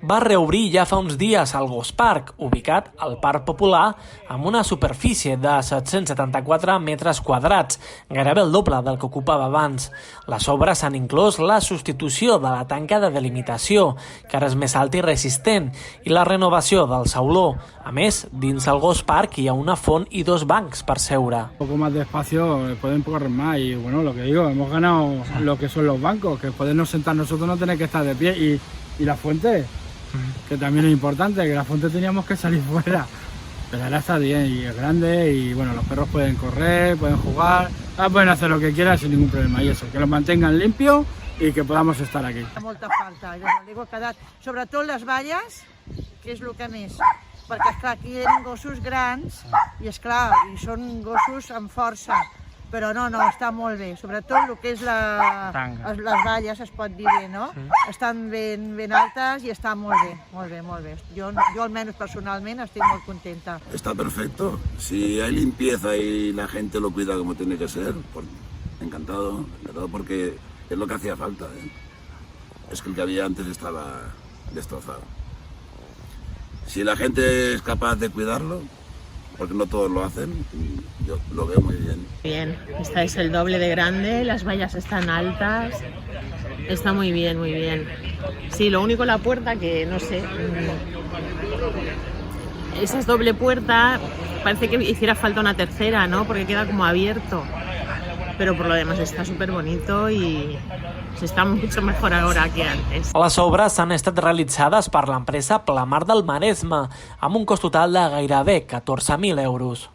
Va reobrir ja fa uns dies el Ghost Park, ubicat al Parc Popular, amb una superfície de 774 metres quadrats, gairebé el doble del que ocupava abans. Les obres han inclòs la substitució de la tanca de delimitació, que ara és més alta i resistent, i la renovació del sauló. A més, dins el Ghost Park hi ha una font i 2 bancs per seure. Un poco más de espacio, pueden correr más y bueno, lo que digo, hemos ganado lo que son los bancos, que podernos sentar nosotros, no tener que estar de pie y la fuente, que también es importante, que la fuente teníamos que salir fuera, pero ahora está bien y es grande y bueno, los perros pueden correr, pueden jugar, pueden hacer lo que quieran sin ningún problema y eso, que los mantengan limpios y que podamos estar aquí. Molta falta, digo, ha quedat, sobretot les valles, que és el que més, perquè esclar, aquí eren gossos grans i esclar, i són gossos amb força, però no, està molt bé, sobretot el que és les valles, es pot dir bé, no? Estan ben altes i estan molt bé. Jo almenys personalment estic molt contenta. Está perfecto, si hay limpieza y la gente lo cuida como tiene que ser, pues, encantado porque es lo que hacía falta, ¿eh? Es que el que había antes estaba destrozado. Si la gente es capaz de cuidarlo, porque no todos lo hacen, yo lo veo muy bien. Bien, esta es el doble de grande, las vallas están altas, está muy bien, muy bien. Sí, lo único la puerta que no sé, esa es doble puerta, parece que hiciera falta una tercera, ¿no? Porque queda como abierto, pero por lo demás está súper bonito y se está mucho mejor ahora que antes. Les obres han estat realitzades per l'empresa Plamar del Maresme, amb un cost total de gairebé 14.000 euros.